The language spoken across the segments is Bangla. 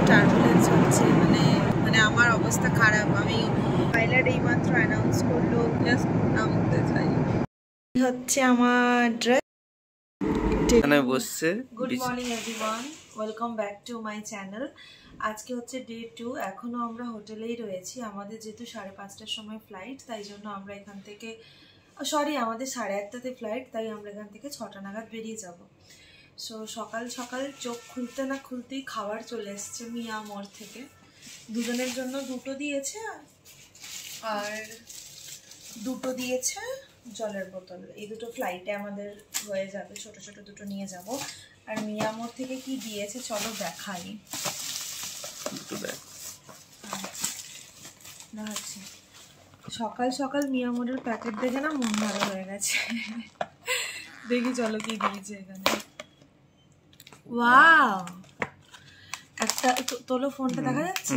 টার্বুলেন্স হচ্ছে, মানে আমার অবস্থা খারাপ। আমি পাইলট এইমাত্র অ্যানাউন্স করলো, জাস্ট নামতে চাই। হচ্ছে আমার dress. Good morning everyone, welcome back to my channel. আজকে হচ্ছে ডে 2, এখনও আমরা হোটেলেই রয়েছি। আমাদের যেহেতু 5:30টার সময় ফ্লাইট, তাই জন্য আমরা এখান থেকে আমাদের 8:30টাতে ফ্লাইট, তাই আমরা এখান থেকে 6টা নাগাদ বেরিয়ে যাব। সো সকাল সকাল চোখ খুলতে না খুলতেই খাবার চলে এসছে মিয়া মোড় থেকে। দুজনের জন্য 2টো দিয়েছে আর 2টো দিয়েছে জলের বোতল। এই 2টো ফ্লাইটে আমাদের হয়ে যাবে, ছোট ছোট 2টো নিয়ে যাব। আর মিয়া মোড় থেকে কি দিয়েছে চলো দেখাই। দেখাচ্ছি। সকাল সকাল মিয়া মোড়ের প্যাকেট দেখে না মন ভালো হয়ে গেছে। দেখি চলো কি দিয়েছে এখানে। ওয়াও, একটা তোলো ফোনটা, দেখা যাচ্ছে?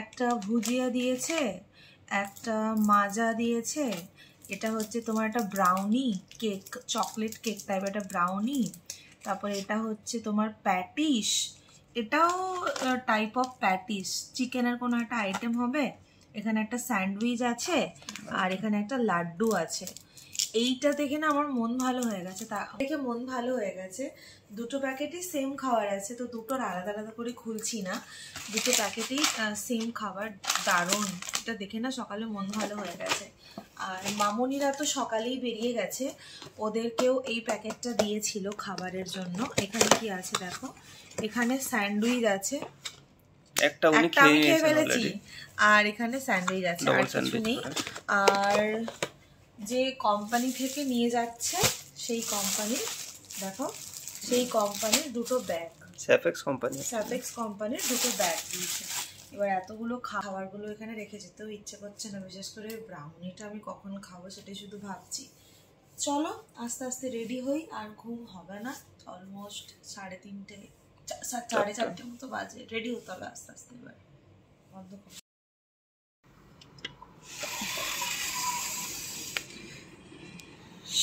একটা ভুজিয়া দিয়েছে, একটা মাজা দিয়েছে, এটা হচ্ছে তোমার একটা brownie cake, chocolate cake type একটা ব্রাউনি। তারপরে এটা হচ্ছে তোমার প্যাটিস, এটাও টাইপ অফ প্যাটিস, চিকেনের কোনো একটা আইটেম হবে। এখানে একটা স্যান্ডউইচ আছে আর এখানে একটা লাড্ডু আছে। এইটা দেখে না আমার মন ভালো হয়ে গেছে, তা দেখে মন ভালো হয়ে গেছে। 2টো প্যাকেটই সেম খাবার আছে, তো 2টোর আলাদা আলাদা করে খুলছি না, 2টো প্যাকেটেই সেম খাবার। দারুণ, এটা দেখে না সকালে মন ভালো হয়ে গেছে। আর মামুনিরা তো সকালেই বেরিয়ে গেছে, ওদেরকেও এই প্যাকেটটা দিয়েছিল খাবারের জন্য। এখানে কি আছে দেখো, এখানে স্যান্ডউইচ আছে, একটা আমি খেয়ে ফেলেছি, আর এখানে স্যান্ডউইচ আছে, আর কিছু নেই। আর যে কোম্পানি থেকে নিয়ে যাচ্ছে সেই কোম্পানি, দেখো সেই কোম্পানির 2টো ব্যাগ, স্যাফেক্স কোম্পানির 2টো ব্যাগ দিয়েছে। এবার এতগুলো খাবারগুলো এখানে রেখে যেতেও ইচ্ছে করছে না, বিশেষ করে ব্রাউনিটা আমি কখন খাবো সেটাই শুধু ভাবছি। চলো আস্তে আস্তে রেডি হই, আর ঘুম হবে না, অলমোস্ট 3:30 4:30 মতো বাজে। রেডি হতে হবে আস্তে আস্তে। এবার বন্ধ কর।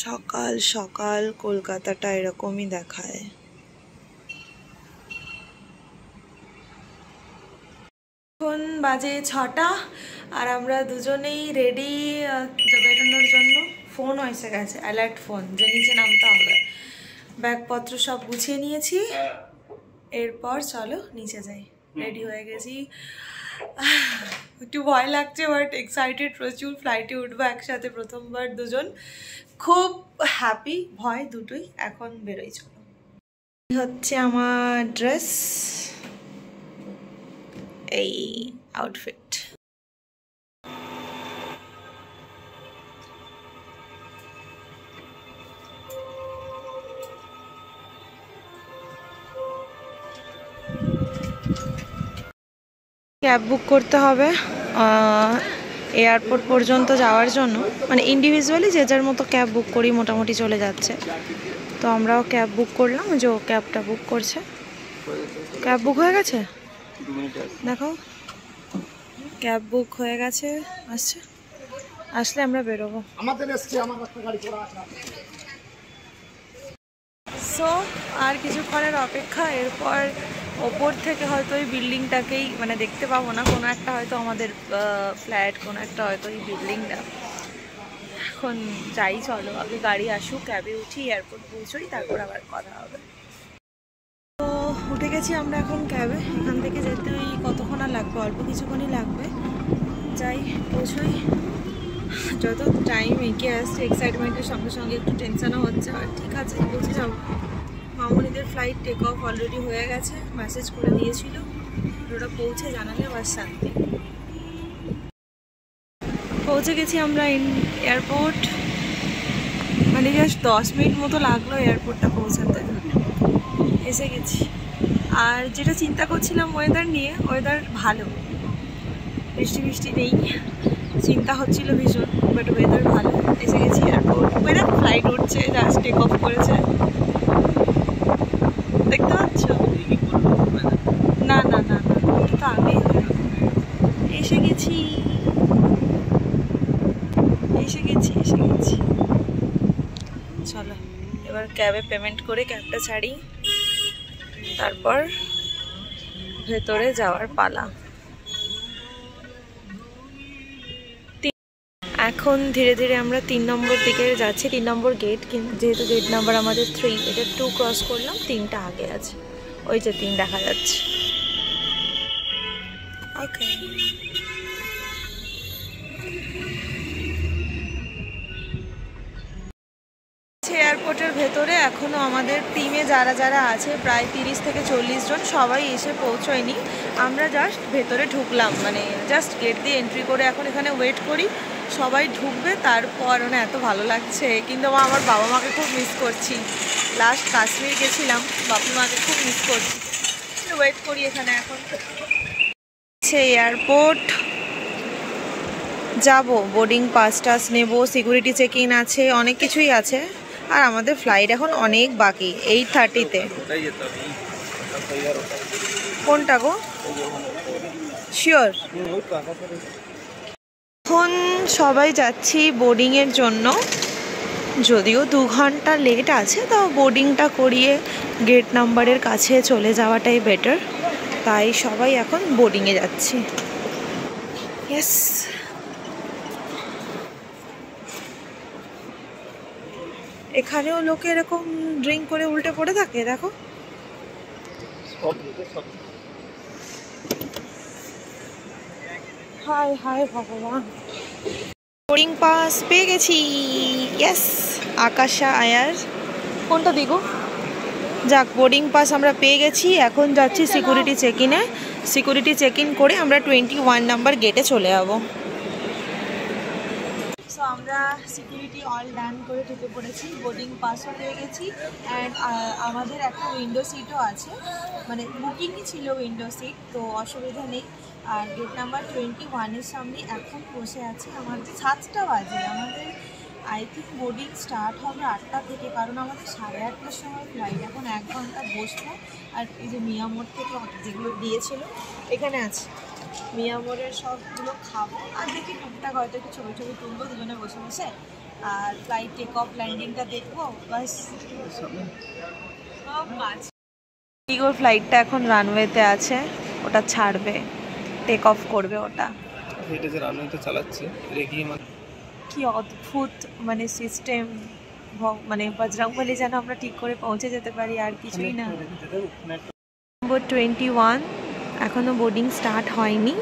সকাল সকাল কলকাতাটা এরকমই দেখায়। এখন বাজে 6টা আর আমরা দুজনেই রেডি বেরোনোর জন্য। ফোন এসে গেছে, অ্যালার্ট ফোন, যে নিচে নামতে হবে। ব্যাগপত্র সব গুছিয়ে নিয়েছি, এরপর চলো নিচে যাই। রেডি হয়ে গেছি, একটু ভয় লাগছে বাট এক্সাইটেড প্রচুর। ফ্লাইটে উঠবো একসাথে প্রথমবার দুজন, খুব হ্যাপি, ভয় দুটোই। এখন বেরোই চলো। হচ্ছে আমার ড্রেস, এই আউটফিট। ক্যাব বুক করতে হবে এয়ারপোর্ট পর্যন্ত যাওয়ার জন্য, মানে ইন্ডিভিজুয়ালি যে যার মতো ক্যাব বুক করি মোটামুটি চলে যাচ্ছে। তো আমরাও ক্যাব বুক করলাম, যে ক্যাবটা বুক করছে। ক্যাব বুক হয়ে গেছে, দেখো ক্যাব বুক হয়ে গেছে, আসছে, আসলে আমরা বেরোবো। সো আর কিছুক্ষণের অপেক্ষা, এরপর ওপর থেকে হয়তো ওই বিল্ডিংটাকেই মানে দেখতে পাবো না, কোনো একটা হয়তো আমাদের ফ্ল্যাট, কোনো একটা হয়তো এই বিল্ডিংটা। এখন যাই, চলো আগে গাড়ি আসুক, ক্যাবে উঠি, এয়ারপোর্ট পৌঁছোই, তারপর আবার কথা হবে। তো উঠে গেছি আমরা এখন ক্যাবে। এখান থেকে যেতে ওই কতক্ষণ আর লাগবে, অল্প কিছুক্ষণই লাগবে। যাই, পৌঁছোই। যত টাইম এগিয়ে আসছে এক্সাইটমেন্টের সঙ্গে সঙ্গে একটু টেনশনও হচ্ছে, আর ঠিক আছে পৌঁছে যাবো। মামুনিদের ফ্লাইট টেক অফ অলরেডি হয়ে গেছে, মেসেজ করে দিয়েছিল, ওরা পৌঁছে জানালে বাস শান্তি। পৌঁছে গেছি আমরা এয়ারপোর্ট, মানে জাস্ট 10 মিনিট মতো লাগলো এয়ারপোর্টটা পৌঁছাতে, এসে গেছি। আর যেটা চিন্তা করছিলাম ওয়েদার নিয়ে, ওয়েদার ভালো, বৃষ্টি বৃষ্টি নেই, চিন্তা হচ্ছিল ভীষণ, বাট ওয়েদার ভালো। এসে গেছি এয়ারপোর্ট, ওয়েদার ফ্লাইট উঠছে, জাস্ট টেক অফ করেছে, দেখতে পাচ্ছ? না না না না, ওটা তো আগেই হয়। এসে গেছি এসে গেছি এসে গেছি চলো এবার ক্যাবে পেমেন্ট করে ক্যাবটা ছাড়ি, তারপর ভেতরে যাওয়ার পালা। এখন ধীরে ধীরে আমরা 3 নম্বর দিকে যাচ্ছি। 3 নম্বর গেট, কিন্তু যেহেতু গেট নাম্বার আমাদের 3, এটা 2 ক্রস করলাম, 3টা আগে আছে। ওই যে 3 দেখা যাচ্ছে। ওকে, এয়ারপোর্টের ভেতরে এখনও আমাদের টিমে যারা যারা আছে প্রায় 30 থেকে 40 জন, সবাই এসে পৌঁছয়নি। আমরা জাস্ট ভেতরে ঢুকলাম, মানে জাস্ট গেট দিয়ে এন্ট্রি করে এখন এখানে ওয়েট করি সবাই ঢুকবে, তারপর মানে এত ভালো লাগছে। কিন্তু আমার বাবা মাকে খুব মিস করছি। লাস্ট কাশ্মীর গেছিলাম, বাবা মাকে খুব মিস করছি। ওয়েট করি এখানে এখন। এয়ারপোর্ট যাব, বোর্ডিং পাস টাস নেব, সিকিউরিটি চেক ইন আছে, অনেক কিছুই আছে। আর আমাদের ফ্লাইট এখন অনেক বাকি, 8:30-তে। কোনটা গো? শিওর। এখন সবাই যাচ্ছি বোর্ডিংয়ের জন্য, যদিও 2 ঘন্টা লেট আছে, তো বোর্ডিংটা করিয়ে গেট নাম্বারের কাছে চলে যাওয়াটাই বেটার। তাই সবাই এখন বোর্ডিংয়ে যাচ্ছি। ইয়েস, এখানেও লোকে এরকম ড্রিঙ্ক করে উল্টে পড়ে থাকে, দেখো। হাই হাই ভগবান, বোর্ডিং পাস পেয়ে গেছি। ইয়েস, আকাশা আয়ার। কোনটা দিগো? যাক, বোর্ডিং পাস আমরা পেয়ে গেছি। এখন যাচ্ছি সিকিউরিটি চেক ইনে। সিকিউরিটি চেক ইন করে আমরা 21 নাম্বার গেটে চলে যাবো। সো আমরা সিকিউরিটি অল ডান করে ঢুকে পড়েছি, বোর্ডিং পাসও পেয়ে গেছি। অ্যান্ড আমাদের একটা উইন্ডো সিটও আছে, মানে বুকিংই ছিল উইন্ডো সিট, তো অসুবিধা নেই। আর গেট নাম্বার 21-এর সামনে এখন বসে আছি। আমাদের 7টা বাজে, আমাদের আই থিঙ্ক বোর্ডিং স্টার্ট হবে 8টা থেকে, কারণ আমাদের 8:30টার সময় ফ্লাইট। এখন 1 ঘন্টা বসবো। আর এই যে মিয়ামোর থেকে যেগুলো দিয়েছিল এখানে আছে, মিয়ামোরের সবগুলো খাবো। আর দেখি টুকটাক হয়তো একটু ছবি ছবি তুলবো দুজনে বসে বসে। আর ফ্লাইট টেক অফ ল্যান্ডিংটা দেখবো, বাস সব কাজ। ইগোর ফ্লাইটটা এখন রানওয়েতে আছে, ওটা ছাড়বে, টেক অফ করবে ওটা। এটা যে রানওয়েতে চালাচ্ছে রেগিয়ে, কি অদ্ভুত মানে সিস্টেম, মানে বজরংবলী যেন আমরা ঠিক করে পৌঁছে যেতে পারি, আর কিছুই না। নম্বর 21 এখনও বোর্ডিং স্টার্ট হয়নি,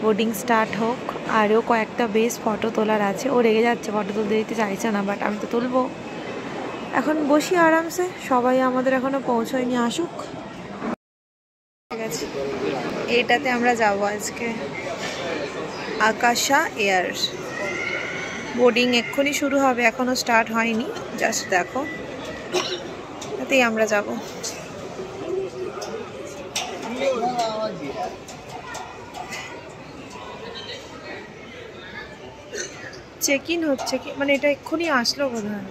বোর্ডিং স্টার্ট হোক। আরও কয়েকটা বেশ ফটো তোলার আছে। ও রেগে যাচ্ছে, ফটো তুলতে দিতে চাইছে না, বাট আমি তো তুলবো। এখন বসি আরামসে, সবাই আমাদের এখনও পৌঁছয়নি, আসুক। ঠিক আছে, এইটাতে আমরা যাব আজকে, আকাশা এয়ার। বোর্ডিং এক্ষুনি শুরু হবে, এখনও স্টার্ট হয়নি, জাস্ট দেখো, তাতেই আমরা যাব। চেক ইন হচ্ছে কি, মানে এটা এক্ষুনি আসলো বোধহয়।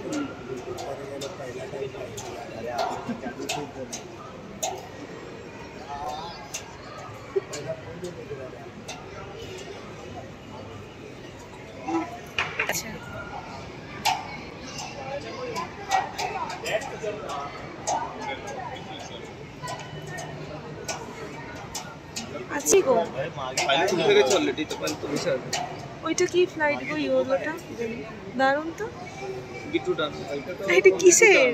আচ্ছা, আছি গো। ওইটা কি ফ্লাইট গো? ইয়োলোটা দারুণ তো। এটা কিসের?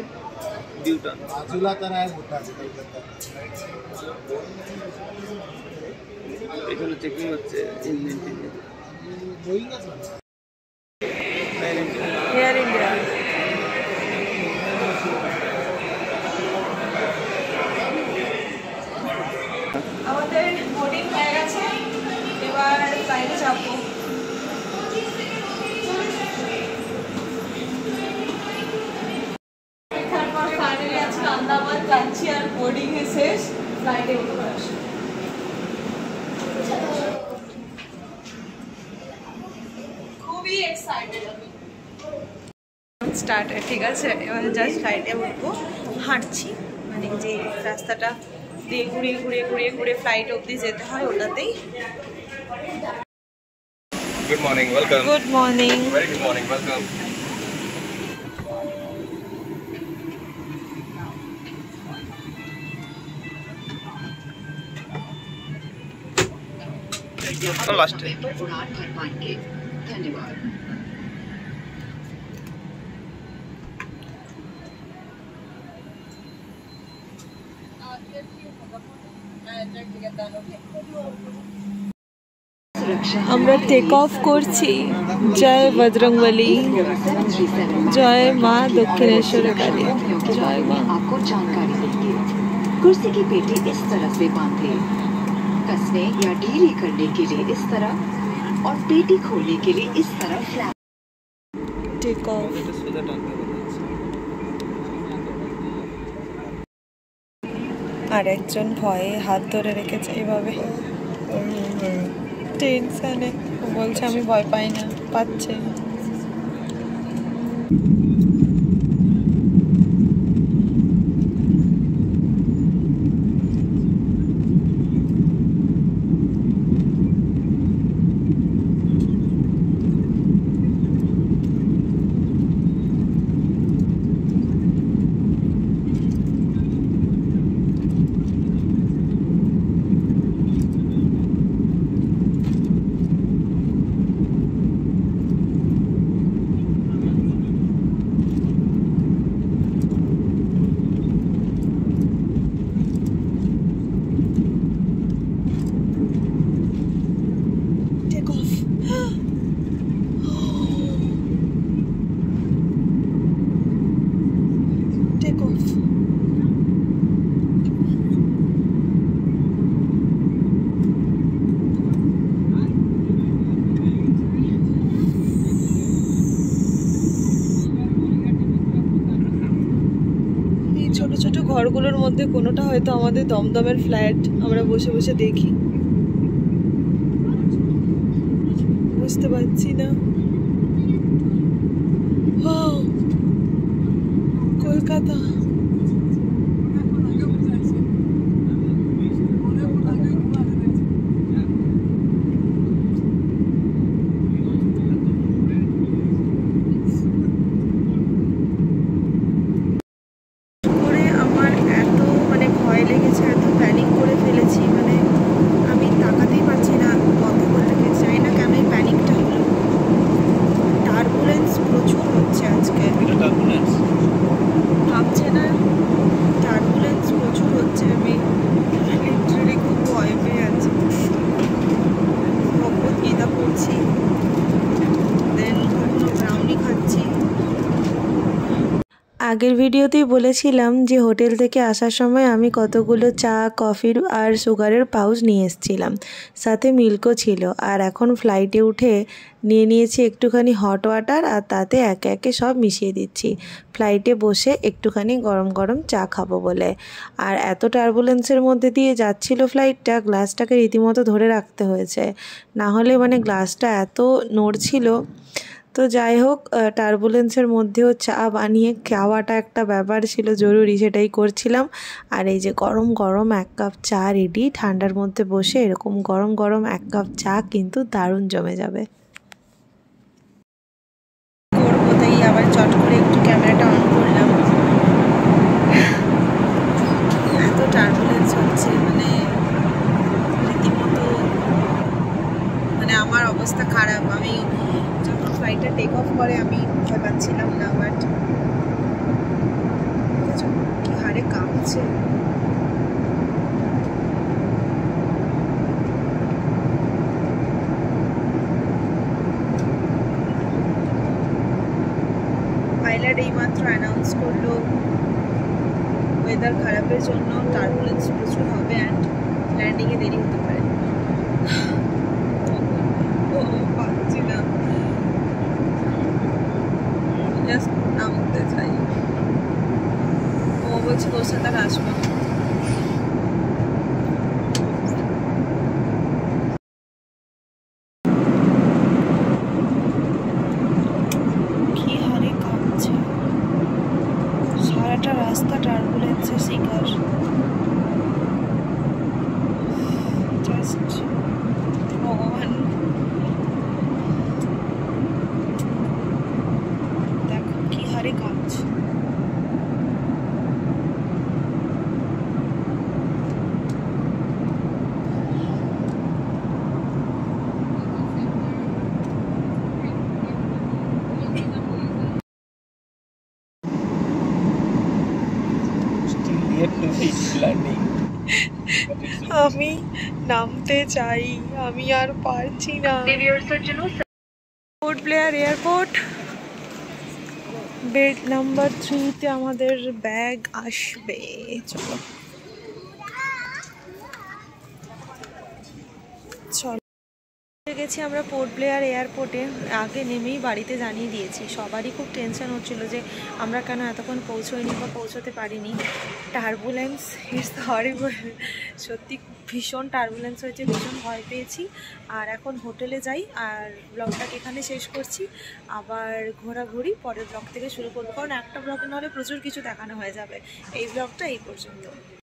এখানে চেকিং হচ্ছে। Air India. আমাদের বোর্ডিং হয়ে গেছে, এবার ফ্লাইটে যাবো। তারপর ফাইনালি আজকে আন্দামান যাচ্ছি, আর বোর্ডিং শেষ, ফ্লাইটে উঠে আসবো। খুবই এক্সাইটেড আমি। স্টার্টার ঠিক আছে, এবার জাস্ট ফ্লাইটে উঠবো। হাঁটছি, মানে যে রাস্তাটা দিয়ে ঘুরিয়ে ঘুরিয়ে ঘুরিয়ে ঘুরিয়ে ফ্লাইট অবধি যেতে হয়, ওটাতেই। Good morning, welcome. Good morning, very good morning, welcome. Last है उड़ान भर पाएंगे। धन्यवाद। আমরা টেক অফ করছি। জয় বজরংবলী, জয় মা দক্ষিণेश्वरी काली, जय मां। आपको जानकारी देंगे। कुर्सी की पेटी इस तरह से बांधे, कसने या ढीली करने के लिए इस तरह और पेटी खोलने के लिए इस तरह फ्लैप। Take off. আর একজন ভয়ে হাত ধরে রেখেছে এইভাবে, টেনশনে বলছে আমি ভয় পাই না, পাচ্ছে। ছোট ছোট ঘরগুলোর মধ্যে কোনোটা হয়তো আমাদের দমদমের ফ্ল্যাট, আমরা বসে বসে দেখি, বুঝতে পারছি না। কলকাতা আগের ভিডিওতেই বলেছিলাম যে হোটেল থেকে আসার সময় আমি কতগুলো চা, কফির আর সুগারের পাউচ নিয়ে এসেছিলাম, সাথে মিল্কও ছিল। আর এখন ফ্লাইটে উঠে নিয়ে নিয়েছি একটুখানি হট ওয়াটার, আর তাতে একে একে সব মিশিয়ে দিচ্ছি ফ্লাইটে বসে একটুখানি গরম গরম চা খাবো বলে। আর এত টার্বুলেন্সের মধ্যে দিয়ে যাচ্ছিল ফ্লাইটটা, গ্লাসটাকে রীতিমতো ধরে রাখতে হয়েছে, না হলে মানে গ্লাসটা এত নড়ছিল। তো যাই হোক, টার্বুলেন্সের মধ্যেও চা বানিয়ে খাওয়াটা একটা ব্যাপার ছিল জরুরি, সেটাই করছিলাম। আর এই যে গরম গরম 1 কাপ চা রেডি, ঠান্ডার মধ্যে বসে এরকম গরম গরম 1 কাপ চা কিন্তু দারুণ জমে যাবে। করবো তাই আবার চট করে একটু ক্যামেরাটা অন করলাম। এত টার্বুলেন্স হচ্ছে, মানে রীতিমতো মানে আমার অবস্থা খারাপ। আমি যখন ফ্লাইটটা টেক অফ করে আমি ভয় পাচ্ছিলাম না, বাট কি হারে কাঁপছে। পাইলট এইমাত্র অ্যানাউন্স করলো ওয়েদার খারাপের জন্য টার্বুলেন্স প্রচুর হবে অ্যান্ড ল্যান্ডিংয়ে দেরি হতে পারে। পাচ্ছি না, জাস্ট নামতে চাই। ও বলছে তোর সাথে আর আসবো না। কি হারে কাঁপছে, সারাটা রাস্তা টার্বুলেন্সের শিকার। জাস্ট ভগবান, দেখো কি হারে কাঁপছে। আমি নামতে চাই, আমি আর পারছি না। Port Blair airport, belt number 3-তে আমাদের ব্যাগ আসবে। চলো গেছি আমরা পোর্ট ব্লেয়ার এয়ারপোর্টে। আগে নেমেই বাড়িতে জানিয়ে দিয়েছি, সবারই খুব টেনশন হচ্ছিল যে আমরা কেন এতক্ষণ পৌঁছোইনি বা পৌঁছতে পারিনি। টার্বুলেন্স ইজ হরিবল, সত্যি ভীষণ টার্বুলেন্স হয়েছে, ভীষণ ভয় পেয়েছি। আর এখন হোটেলে যাই, আর ব্লগটাকে এখানে শেষ করছি। আবার ঘোরাঘুরি পরের ব্লগ থেকে শুরু করবো, কারণ একটা ব্লগে নাহলে প্রচুর কিছু দেখানো হয়ে যাবে। এই ব্লগটা এই পর্যন্ত।